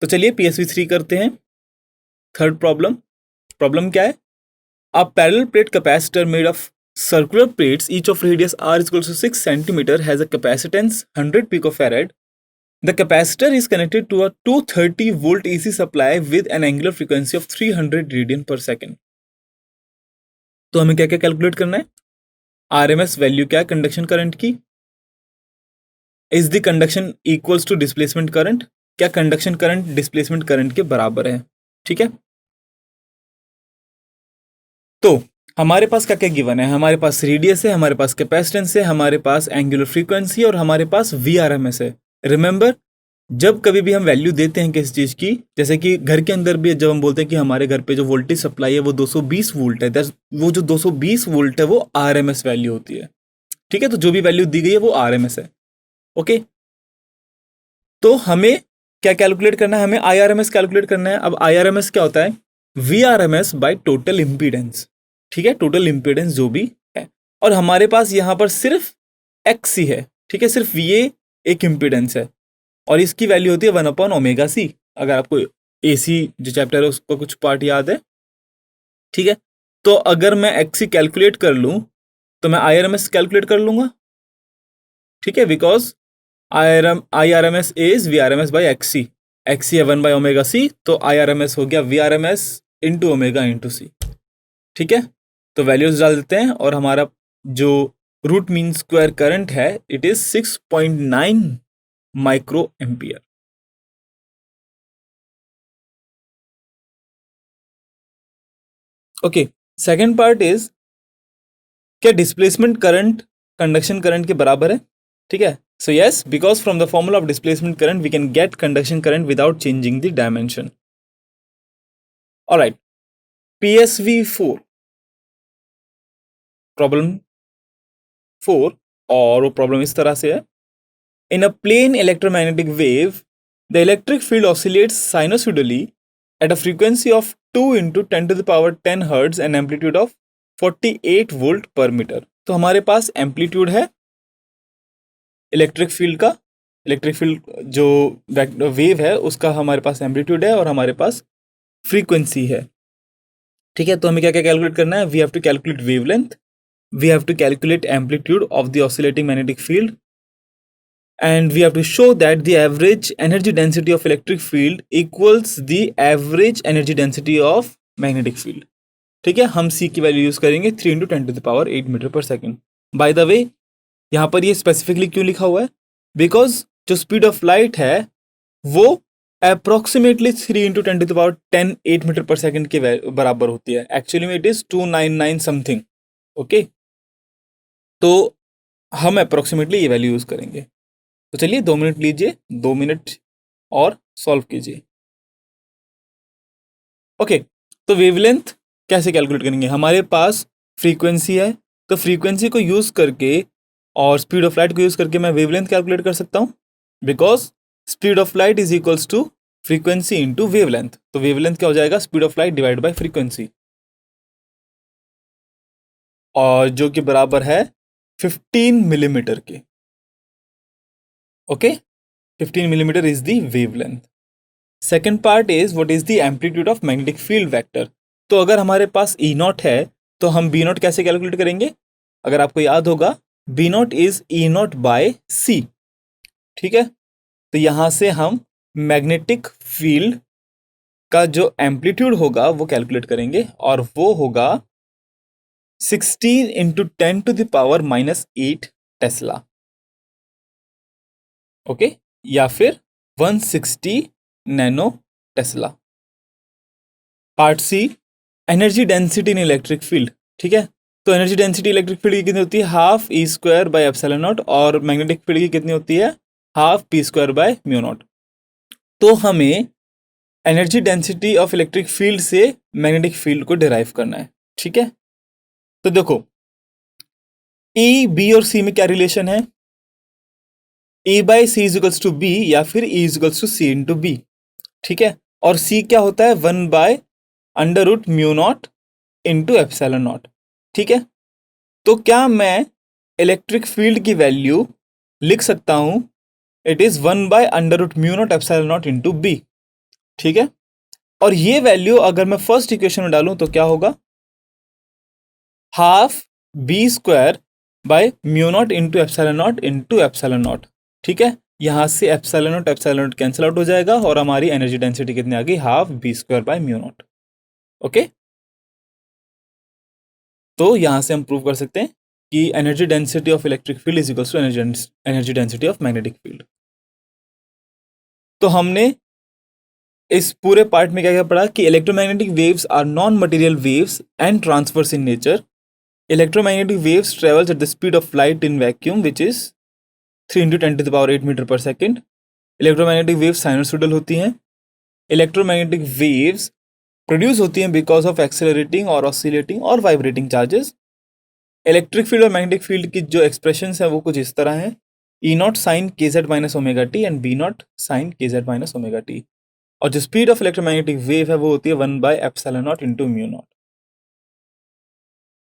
तो चलिए PSV 3 करते हैं। थर्ड प्रॉब्लम क्या है? A parallel plate capacitor made of circular plates, each of radius r is equal to 6 centimeter, has a capacitance 100 picofarad. The capacitor is connected to a 230 volt AC supply with an angular frequency of 300 radian per second. तो हमें क्या क्या calculate करना है? RMS value क्या है conduction current की? Is the conduction equals to displacement current? क्या कंडक्शन करंट डिस्प्लेसमेंट करंट के बराबर है? ठीक है, तो हमारे पास क्या क्या गिवन है? हमारे पास रेडियस है, हमारे पास कैपेसिटेंस है, हमारे पास एंगुलर फ्रीक्वेंसी और हमारे पास VRMS है। रिमेंबर, जब कभी भी हम वैल्यू देते हैं किसी चीज की, जैसे कि घर के अंदर भी जब हम बोलते हैं कि हमारे घर पे जो वोल्टेज सप्लाई है वो 220 वोल्ट है, वो जो 220 वोल्ट है वो RMS वैल्यू होती है। ठीक है, तो जो भी वैल्यू दी गई है वो RMS है। ओके, तो हमें क्या कैलकुलेट करना है? हमें IRMS कैलकुलेट करना है। अब IRMS क्या होता है? VRMS by total impedance. ठीक है, टोटल इम्पीडेंस जो भी है, और हमारे पास यहां पर सिर्फ XC है। ठीक है, सिर्फ ये एक इम्पीडेंस है और इसकी वैल्यू होती है 1/ωc। अगर आपको AC जो चैप्टर है उसका कुछ पार्ट याद है। ठीक है, तो अगर मैं XC कैलकुलेट कर लूं तो मैं IRMS कैलकुलेट कर लूंगा। ठीक है, because IRMS is VRMS by XC। XC है 1/ωc, तो IRMS हो गया VRMS into omega into C। ठीक है, तो वैल्यूज डाल देते हैं और हमारा जो रूट मीन स्क्वायर करंट है it is 6.9 micro ampere. Okay, second part is, क्या डिस्प्लेसमेंट करंट कंडक्शन करंट के बराबर है? ठीक है, so yes, because from the formula of displacement current we can get conduction current without changing the dimension. All right, PSV 4 problem 4, और वो problem इस तरह से है। In a plane electromagnetic wave, the electric field oscillates sinusoidally at a frequency of 2 into 10 to the power 10 hertz and amplitude of 48 volt per meter. तो हमारे पास amplitude है electric field का, इलेक्ट्रिक फील्ड जो wave है उसका हमारे पास amplitude है और हमारे पास फ्रीक्वेंसी है। ठीक है, तो हमें क्या क्या कैलकुलेट करना है? We have to calculate wavelength, we have to calculate amplitude of the oscillating magnetic field, and we have to show that the average energy density of electric field equals the average energy density of magnetic field. ठीक है, हम C की value use करेंगे 3 into 10 to the power 8 metre per second. By the way, यहाँ पर ये specifically क्यों लिखा हुआ है? बिकॉज जो स्पीड ऑफ लाइट है वो approximately 3 into 10 to the power 10 8 metre per second के बराबर होती है। एक्चुअली में इट इज 299 समथिंग। ओके, तो हम अप्रोक्सीमेटली ये वैल्यू यूज करेंगे। तो चलिए 2 मिनट लीजिए, 2 मिनट और सॉल्व कीजिए। ओके, तो वेवलेंथ कैसे कैलकुलेट करेंगे? हमारे पास फ्रीक्वेंसी है, तो फ्रीक्वेंसी को यूज करके और स्पीड ऑफ लाइट को यूज करके मैं वेवलेंथ कैलकुलेट कर सकता हूं, because speed of light is equals to frequency into wavelength. तो वेवलेंथ क्या हो जाएगा? Speed of light divide by frequency, और जो कि बराबर है 15 मिलीमीटर के। Okay, 15 millimeter is the wavelength. Second part is what is the amplitude of magnetic field vector. तो अगर हमारे पास E0 है तो हम B0 कैसे कैलकुलेट करेंगे? अगर आपको याद होगा, B0 is E0 by C। ठीक है, तो यहां से हम मैग्नेटिक फील्ड का जो एम्पलीट्यूड होगा वो कैलकुलेट करेंगे और वो होगा 16 into 10 to the power -8 tesla. Okay, या फिर 160 nano tesla. Part C, energy density in electric field. ठीक है, तो एनर्जी डेंसिटी इलेक्ट्रिक फील्ड की कितनी होती है? Half E² by epsilon not, और मैग्नेटिक फील्ड की कितनी होती है? Half P² bye mu not. तो हमें energy density of electric field से मैग्नेटिक फील्ड को डिराइव करना है। ठीक है, तो देखो E, B और C में क्या रिलेशन है? E by C is equals to B, या फिर E is equals to C into B. ठीक है, और C क्या होता है? 1/√μ0 इंटू एप्सिलॉन नॉट। ठीक है, तो क्या मैं इलेक्ट्रिक फील्ड की वैल्यू लिख सकता हूं? It is 1/√μ0 epsilon naught into B. ठीक है, और ये वैल्यू अगर मैं फर्स्ट इक्वेशन में डालूं तो क्या होगा, half B square by mu naught into epsilon naught. ठीक है, यहां से एप्सिलॉन नॉट कैंसिल आउट हो जाएगा और हमारी एनर्जी डेंसिटी कितनी आ गई, half B square by mu naught. Okay, तो यहां से हम प्रूव कर सकते हैं कि energy density of electric field is equals to energy density of magnetic field. तो हमने इस पूरे पार्ट में क्या क्या पढ़ा कि electromagnetic waves are non material waves and transverse in nature. Electromagnetic waves travels at the speed of light in vacuum which is 3 × 10⁸ metre per second. Electromagnetic waves sinusoidal होती हैं। इलेक्ट्रोमैग्नेटिक वेव्स प्रोड्यूस होती हैं because of accelerating और oscillating और vibrating charges. Electric field और magnetic field की जो expressions है वो कुछ इस तरह है, E naught sine k z minus omega t and B naught sine k z minus omega t. और जो स्पीड ऑफ इलेक्ट्रोमैग्नेटिक वेव है वो होती है 1/ε0 × μ0।